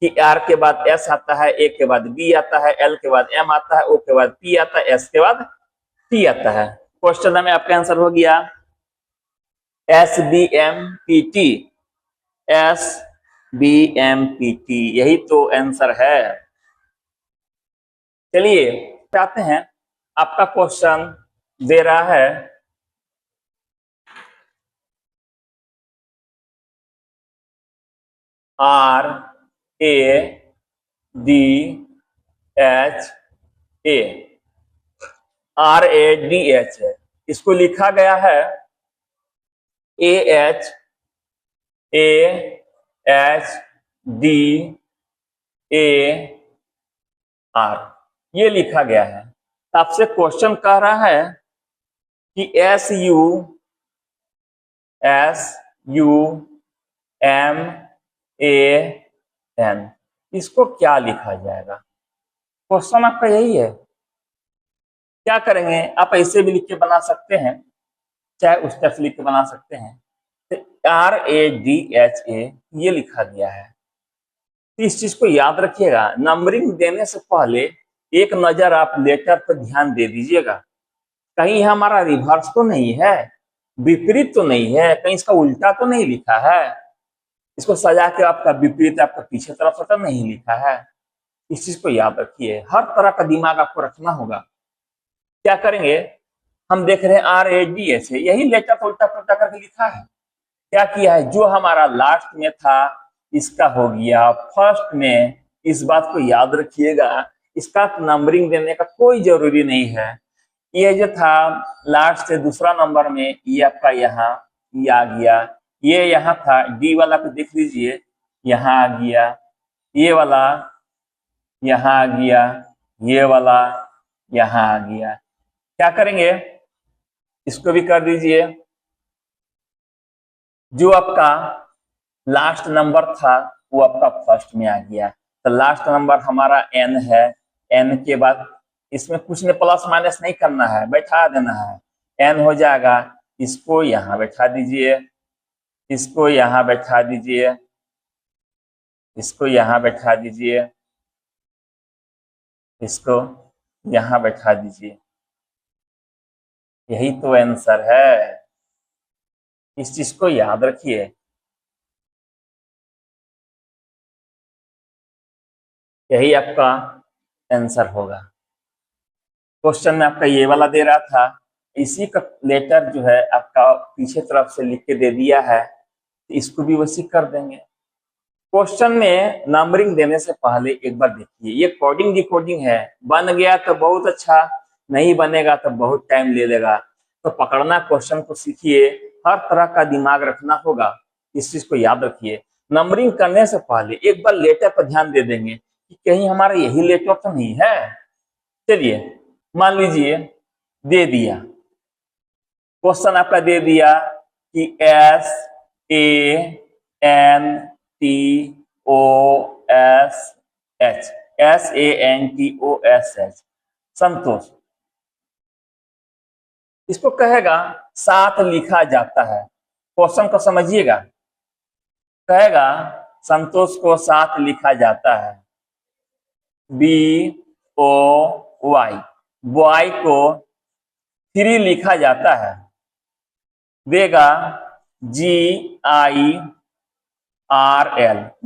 कि आर के बाद एस आता है, ए के बाद बी आता है, एल के बाद एम आता है, ओ के बाद पी आता है, एस के बाद टी आता है। क्वेश्चन में आपका आंसर हो गया SBMPT, SBMPT, यही तो आंसर है। चलिए आते हैं, आपका क्वेश्चन दे रहा है RADH है, इसको लिखा गया है AHAHDAR, ये लिखा गया है। आपसे क्वेश्चन कह रहा है कि SUMAN, इसको क्या लिखा जाएगा। क्वेश्चन आपका यही है। क्या करेंगे, आप ऐसे भी लिख के बना सकते हैं, चाहे उस तरफ लिख के बना सकते हैं। तो RADHA ये लिखा गया है। तो इस चीज को याद रखिएगा, नंबरिंग देने से पहले एक नजर आप लेटर पर ध्यान दे दीजिएगा, कहीं हमारा रिवर्स तो नहीं है, विपरीत तो नहीं है, कहीं इसका उल्टा तो नहीं लिखा है, इसको सजा के आपका विपरीत आपका पीछे तरफ तो नहीं लिखा है। इस चीज को याद रखिए, हर तरह का दिमाग आपको रखना होगा। क्या करेंगे, हम देख रहे हैं RADH है, यही लेटर उल्टा पुल्टा करके लिखा है। क्या किया है, जो हमारा लास्ट में था इसका हो गया फर्स्ट में। इस बात को याद रखिएगा, इसका नंबरिंग देने का कोई जरूरी नहीं है। ये जो था लास्ट से दूसरा नंबर में, ये आपका यहाँ ये आ गया, ये यहाँ था डी वाला को देख लीजिए, यहाँ आ गया, ये वाला यहाँ आ गया, ये वाला यहाँ आ गया। क्या करेंगे, इसको भी कर दीजिए। जो आपका लास्ट नंबर था वो आपका फर्स्ट में आ गया, तो लास्ट नंबर हमारा n है। n के बाद इसमें कुछ ने प्लस माइनस नहीं करना है, बैठा देना है। n हो जाएगा, इसको यहाँ बैठा दीजिए, इसको यहाँ बैठा दीजिए, इसको यहाँ बैठा दीजिए, इसको यहाँ बैठा दीजिए। यही तो आंसर है, इस चीज को याद रखिए। यही आपका आंसर होगा। क्वेश्चन में आपका ये वाला दे रहा था, इसी का लेटर जो है आपका पीछे तरफ से लिख के दे दिया है, इसको भी वैसे कर देंगे। क्वेश्चन में नंबरिंग देने से पहले एक बार देखिए, ये कोडिंग डिकोडिंग है, बन गया तो बहुत अच्छा, नहीं बनेगा तो बहुत टाइम ले लेगा। तो पकड़ना क्वेश्चन को सीखिए, हर तरह का दिमाग रखना होगा, इस चीज को याद रखिए। नंबरिंग करने से पहले एक बार लेटर पर ध्यान दे देंगे कि कहीं हमारा यही लेटर तो नहीं है। चलिए मान लीजिए दे दिया, क्वेश्चन आपका दे दिया कि SANTOSH संतोष, इसको कहेगा साथ लिखा जाता है। क्वेश्चन को समझिएगा, कहेगा संतोष को साथ लिखा जाता है, BOY, बॉय को 3 लिखा जाता है, देगा GIRL,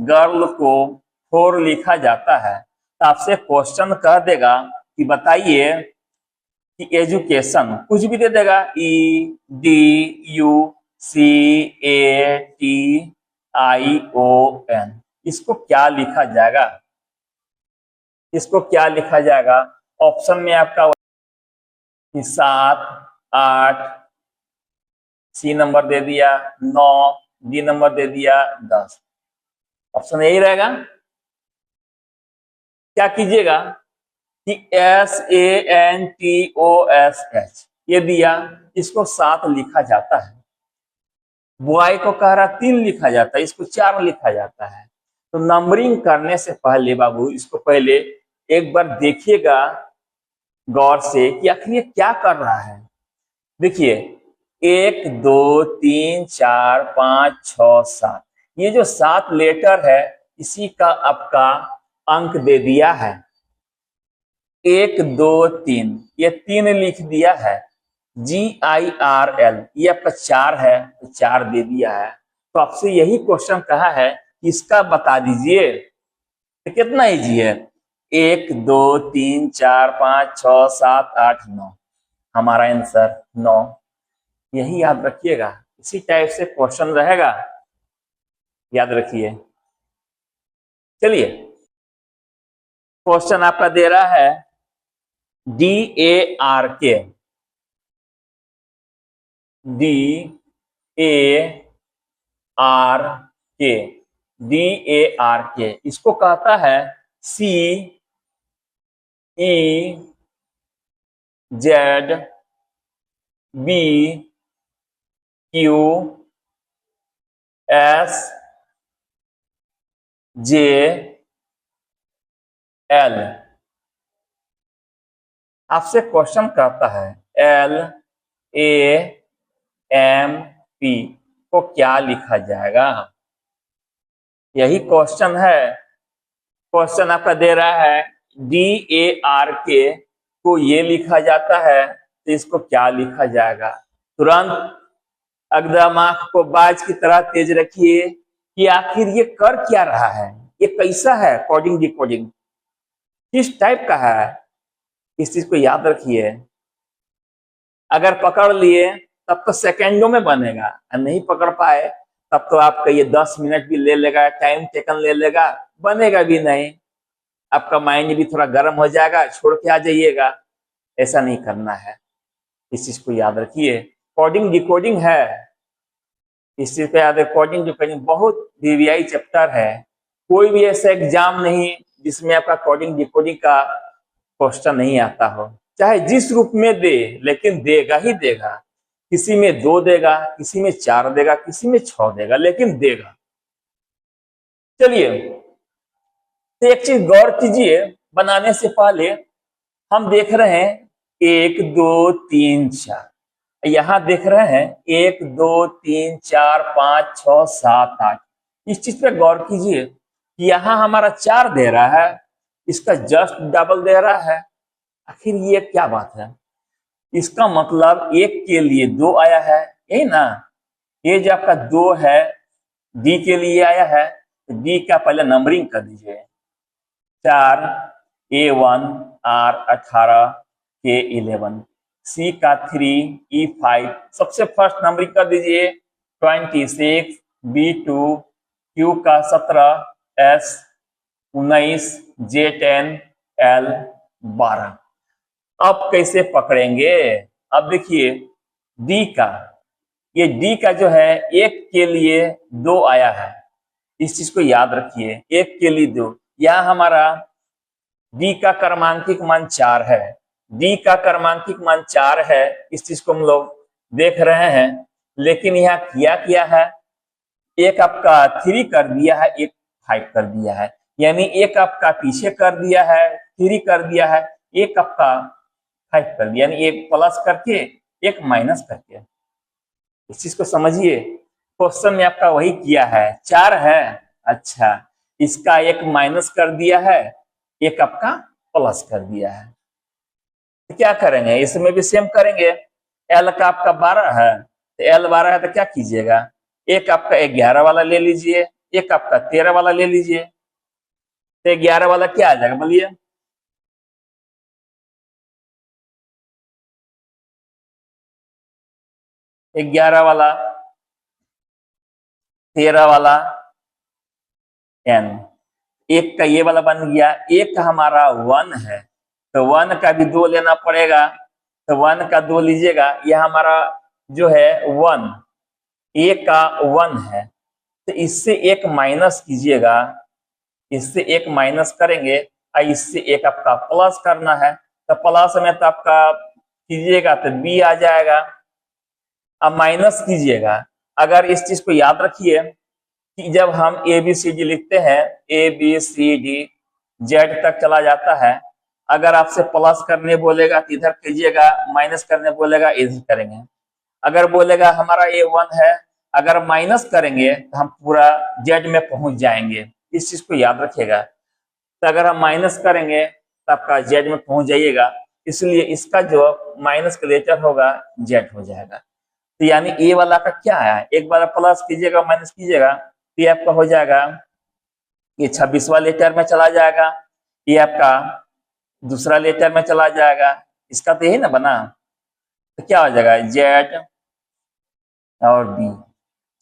गर्ल को 4 लिखा जाता है। तो आपसे क्वेश्चन कह देगा कि बताइए कि एजुकेशन, कुछ भी दे देगा, EDUCATION, इसको क्या लिखा जाएगा, इसको क्या लिखा जाएगा? ऑप्शन में आपका 7, 8, सी नंबर दे दिया 9, डी नंबर दे दिया 10, ऑप्शन यही रहेगा। क्या कीजिएगा कि SANTOSH ये दिया, इसको 7 लिखा जाता है। बॉय को कह रहा 3 लिखा जाता है, इसको 4 लिखा जाता है। तो नंबरिंग करने से पहले बाबू इसको पहले एक बार देखिएगा गौर से कि आखिर ये क्या कर रहा है। देखिए 1 2 3 4 5 6 7, ये जो 7 लेटर है इसी का आपका अंक दे दिया है। 1 2 3 ये 3 लिख दिया है। GIRL ये आपका 4 है, तो 4 दे दिया है। तो आपसे यही क्वेश्चन कहा है, इसका बता दीजिए। तो कितना इजी है, 1 2 3 4 5 6 7 8 9, हमारा आंसर 9। यही याद रखिएगा, इसी टाइप से क्वेश्चन रहेगा, याद रखिए। चलिए क्वेश्चन आपका दे रहा है DARK, DARK, इसको कहता है CEZBQSJL। आपसे क्वेश्चन कहता है LAMP को क्या लिखा जाएगा, यही क्वेश्चन है। क्वेश्चन आपका दे रहा है DARK को ये लिखा जाता है, तो इसको क्या लिखा जाएगा? तुरंत एकदम आंख को बाज की तरह तेज रखिए कि आखिर ये कर क्या रहा है, ये कैसा है, कोडिंग डिकोडिंग किस टाइप का है, इस चीज को याद रखिए। अगर पकड़ लिए तब तो सेकेंडों में बनेगा, और नहीं पकड़ पाए तब तो आपका ये 10 मिनट भी ले लेगा, टाइम टेकन ले लेगा, बनेगा भी नहीं। आपका माइंड भी थोड़ा गर्म हो जाएगा, छोड़ के आ जाइएगा। ऐसा नहीं करना है, इस चीज को याद रखिए। कोडिंग डिकोडिंग है, इस चीज पे याद है। कोडिंग डिकोडिंग बहुत VVI चैप्टर है, कोई भी ऐसा एग्जाम नहीं जिसमें आपका कोडिंग डिकोडिंग का क्वेश्चन नहीं आता हो, चाहे जिस रूप में दे, लेकिन देगा ही देगा। किसी में 2 देगा, किसी में 4 देगा, किसी में 6 देगा, लेकिन देगा। चलिए, तो एक चीज गौर कीजिए, बनाने से पहले हम देख रहे हैं 1 2 3 4, यहां देख रहे हैं 1 2 3 4 5 6 7 8। इस चीज पे गौर कीजिए कि यहाँ हमारा 4 दे रहा है, इसका जस्ट डबल दे रहा है। आखिर ये क्या बात है? इसका मतलब एक के लिए 2 आया है, यही ना। ये जो आपका 2 है डी के लिए आया है, तो डी का पहले नंबरिंग कर दीजिए। 4 A1 R18 K11, C का 3 E5, सबसे फर्स्ट नंबरिंग कर दीजिए। 26 B2, Q का 17 S19 J10 L12। अब कैसे पकड़ेंगे? अब देखिए डी का, ये डी का जो है एक के लिए 2 आया है, इस चीज को याद रखिए, एक के लिए 2। यह हमारा डी का क्रमांकिक मान 4 है, डी का क्रमांकिक मान 4 है, इस चीज को हम लोग देख रहे हैं। लेकिन यहाँ किया है, एक आपका 3 कर दिया है, एक 5 कर दिया है, यानी एक आपका पीछे कर दिया है, 3 कर दिया है, एक आपका 5 कर दिया, यानी एक प्लस करके एक माइनस करके। इस चीज को समझिए, क्वेश्चन में आपका वही किया है। 4 है, अच्छा, इसका एक माइनस कर दिया है, एक आपका प्लस कर दिया है। तो क्या करेंगे? इसमें भी सेम करेंगे। एल का आपका 12 है, तो एल 12 है तो क्या कीजिएगा, एक आपका 11 वाला ले लीजिए, एक आपका 13 वाला ले लीजिए। तो 11 वाला क्या आ जाएगा बोलिए? 11 वाला, 13 वाला एन, एक का ये वाला बन गया। एक का हमारा 1 है, तो 1 का भी 2 लेना पड़ेगा, तो 1 का 2 लीजिएगा। यह हमारा जो है 1, एक का 1 है, तो इससे एक माइनस कीजिएगा, इससे एक माइनस करेंगे और इससे एक आपका प्लस करना है। तो प्लस में तो आपका कीजिएगा तो बी आ जाएगा। अब माइनस कीजिएगा। अगर इस चीज को याद रखिए कि जब हम ए बी सी डी लिखते हैं, A B C D Z तक चला जाता है, अगर आपसे प्लस करने बोलेगा तो इधर कीजिएगा, माइनस करने बोलेगा इधर करेंगे। अगर बोलेगा हमारा ए 1 है, अगर माइनस करेंगे तो हम पूरा जेड में पहुंच जाएंगे, इस चीज को याद रखिएगा। तो अगर हम माइनस करेंगे तो आपका जेड में पहुंच जाइएगा, इसलिए इसका जो माइनस का लेटर होगा जेड हो जाएगा। तो यानी ए वाला का क्या है, एक बार प्लस कीजिएगा माइनस कीजिएगा, तो आपका हो जाएगा ये 26वां लेटर में चला जाएगा, ये आपका दूसरा लेटर में चला जाएगा। इसका तो यही ना बना, तो क्या हो जाएगा जेड और डी।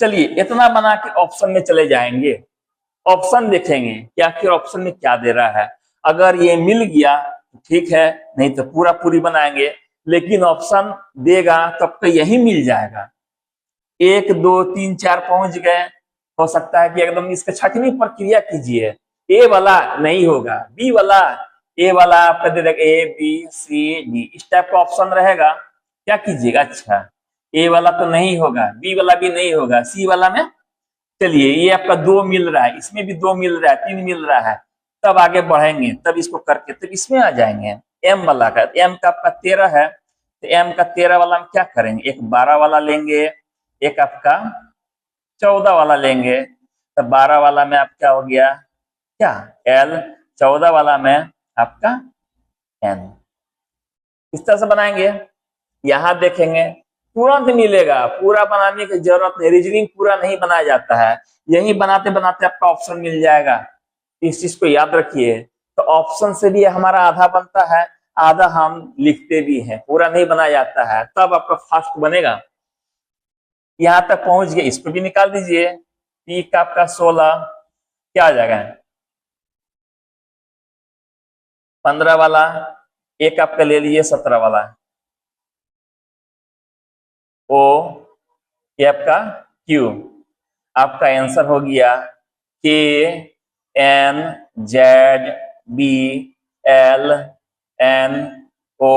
चलिए इतना बना के ऑप्शन में चले जाएंगे, ऑप्शन देखेंगे कि आखिर ऑप्शन में क्या दे रहा है। अगर ये मिल गया तो ठीक है, नहीं तो पूरा पूरी बनाएंगे। लेकिन ऑप्शन देगा तो आपको यही मिल जाएगा। 1 2 3 4 पहुंच गए, हो सकता है कि एकदम इसका छठवीं प्रक्रिया कीजिए, ए वाला नहीं होगा, बी वाला, ए वाला आपका दे देगा ए बी सी डी, इस टाइप का ऑप्शन रहेगा। क्या कीजिएगा, अच्छा ए वाला तो नहीं होगा, बी वाला भी नहीं होगा, सी वाला में चलिए ये आपका 2 मिल रहा है, इसमें भी 2 मिल रहा है, 3 मिल रहा है, तब आगे बढ़ेंगे, तब इसको करके तब इसमें आ जाएंगे। एम वाला का, एम का आपका 13 है, तो एम का 13 वाला में क्या करेंगे, एक 12 वाला लेंगे, एक आपका 14 वाला लेंगे। तो 12 वाला में आप क्या हो गया, क्या एल, 14 वाला में आपका एन। इस तरह से बनाएंगे। यहां देखेंगे तुरंत मिलेगा, पूरा बनाने की जरूरत नहीं, रीजनिंग पूरा नहीं बनाया जाता है, यही बनाते बनाते आपका ऑप्शन मिल जाएगा। इस चीज को याद रखिए। तो ऑप्शन से भी हमारा आधा बनता है, आधा हम लिखते भी हैं, पूरा नहीं बनाया जाता है, तब आपका फास्ट बनेगा। यहां तक पहुंच गए, इसको भी निकाल दीजिए। पी का आपका 16 क्या आ जाएगा, 15 वाला, एक आपका ले लीजिए 17 वाला, ओ ये आपका क्यू, आपका आंसर हो गया के N Z B L N O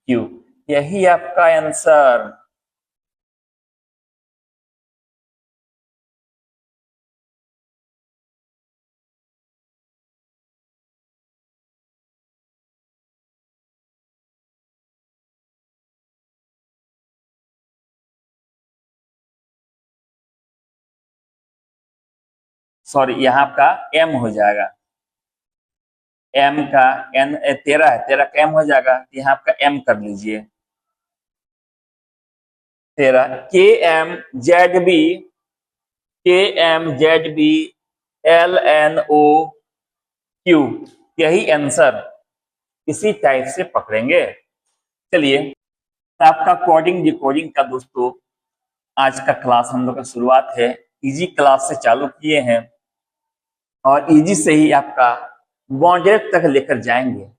Q, यही आपका आंसर। सॉरी यहाँ आपका m हो जाएगा, m का n 13 है, 13 का m हो जाएगा, यहाँ आपका m कर लीजिए 13 KMZB LNOQ, यही आंसर इसी टाइप से पकड़ेंगे। चलिए आपका कोडिंग डिकोडिंग का दोस्तों आज का क्लास हम लोग का शुरुआत है, इजी क्लास से चालू किए हैं और इजी से ही आपका बॉन्डेड तक लेकर जाएंगे।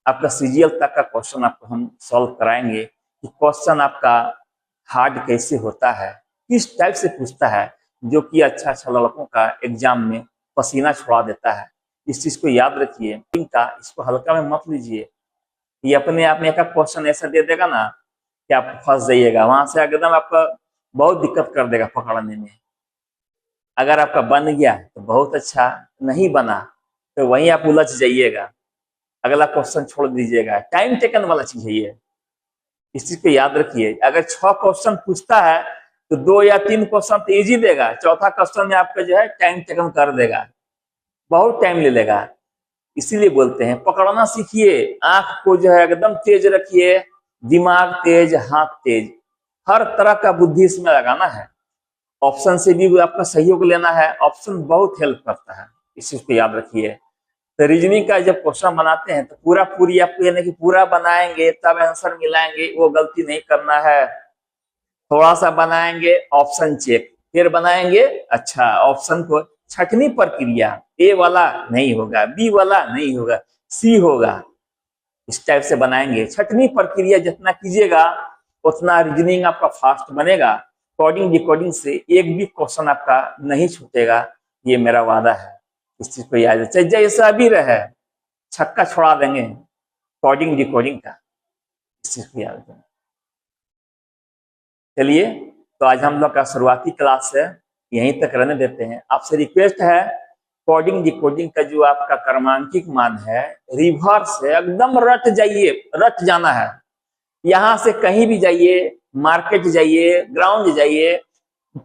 आपका सीजीएल तक का क्वेश्चन आपको हम सॉल्व कराएंगे कि क्वेश्चन आपका हार्ड कैसे होता है, किस टाइप से पूछता है, जो कि अच्छा लड़कों का एग्जाम में पसीना छुड़ा देता है। इस चीज को याद रखिए, इनका इसको हल्का में मत लीजिए। ये अपने आप में एक क्वेश्चन ऐसा दे देगा ना कि आप फंस जाइएगा, वहां से एकदम आपका बहुत दिक्कत कर देगा पकड़ने में। अगर आपका बन गया तो बहुत अच्छा, नहीं बना तो वहीं आप उलझ जाइएगा, अगला क्वेश्चन छोड़ दीजिएगा। टाइम टेकन वाला चीज है ये, इस चीज को याद रखिए। अगर 6 क्वेश्चन पूछता है तो 2 या 3 क्वेश्चन तो इजी देगा, चौथा क्वेश्चन में आपका जो है टाइम टेकन कर देगा, बहुत टाइम ले लेगा। इसीलिए बोलते हैं पकड़ना सीखिए, आंख को जो है एकदम तेज रखिए, दिमाग तेज, हाथ तेज, हर तरह का बुद्धि इसमें लगाना है। ऑप्शन से भी आपका सहयोग लेना है, ऑप्शन बहुत हेल्प करता है, इस चीज को याद रखिए। तो रीजनिंग का जब क्वेश्चन बनाते हैं तो पूरी आपको यानी कि पूरा बनाएंगे तब आंसर मिलाएंगे, वो गलती नहीं करना है। थोड़ा सा बनाएंगे, ऑप्शन चेक, फिर बनाएंगे, अच्छा ऑप्शन को छठनी प्रक्रिया, ए वाला नहीं होगा, बी वाला नहीं होगा, सी होगा, इस टाइप से बनाएंगे। छठनी प्रक्रिया जितना कीजिएगा उतना रीजनिंग आपका फास्ट बनेगा। कोडिंग डिकोडिंग से एक भी क्वेश्चन आपका नहीं छूटेगा, ये मेरा वादा है। इस चीज को याद है, चाहे जैसा भी रहे छक्का छोड़ा देंगे कोडिंग डिकोडिंग का, इस चीज को याद रखें। चलिए तो आज हम लोग का शुरुआती क्लास है, यहीं तक रहने देते हैं। आपसे रिक्वेस्ट है कोडिंग डिकोडिंग का जो आपका क्रमांकित मान है रिवर्स है, एकदम रट जाइए, रट जाना है। यहाँ से कहीं भी जाइए, मार्केट जाइए, ग्राउंड जाइए,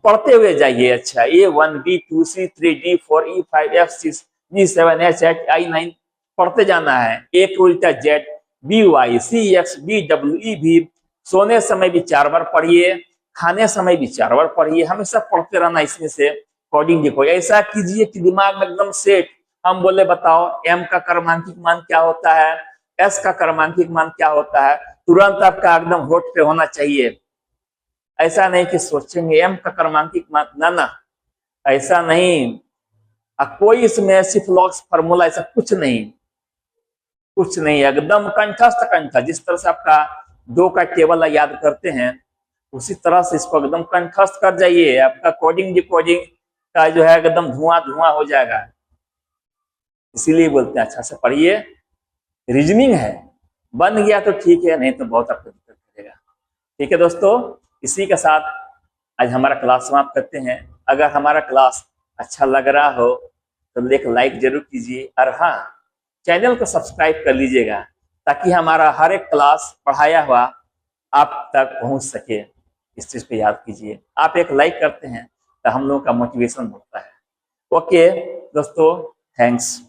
पढ़ते हुए जाइए। अच्छा A1 B2 C3 D4 E5 F6 G7 H8 I9 पढ़ते जाना है। A को उल्टा Z, BY CX BW EV, सोने समय भी 4 बार पढ़िए, खाने समय भी 4 बार पढ़िए, हमेशा पढ़ते रहना। इसमें से कोडिंग देखो, ऐसा कीजिए कि दिमाग में एकदम सेट। हम बोले बताओ M का क्रमांकित मान क्या होता है, S का क्रमांकित मान क्या होता है, तुरंत आपका एकदम होठ पे होना चाहिए। ऐसा नहीं कि सोचेंगे M का क्रमांकित मान, ना ऐसा नहीं। कोई इसमें सिफ्लॉक्स फार्मूला ऐसा कुछ नहीं, एकदम कंठस्थ। जिस तरह से आपका 2 का टेबल याद करते हैं उसी तरह से इसको एकदम कंठस्थ कर जाइए। आपका कोडिंग डिकोडिंग का जो है एकदम धुआं हो जाएगा। इसीलिए बोलते हैं अच्छा से पढ़िए, रीजनिंग है, बन गया तो ठीक है, नहीं तो बहुत आपको दिक्कत करेगा। ठीक है दोस्तों, इसी के साथ आज हमारा क्लास समाप्त करते हैं। अगर हमारा क्लास अच्छा लग रहा हो तो एक लाइक जरूर कीजिए, और हाँ चैनल को सब्सक्राइब कर लीजिएगा ताकि हमारा हर एक क्लास पढ़ाया हुआ आप तक पहुंच सके। इस चीज को याद कीजिए, आप एक लाइक करते हैं तो हम लोगों का मोटिवेशन बढ़ता है। ओके दोस्तों, थैंक्स।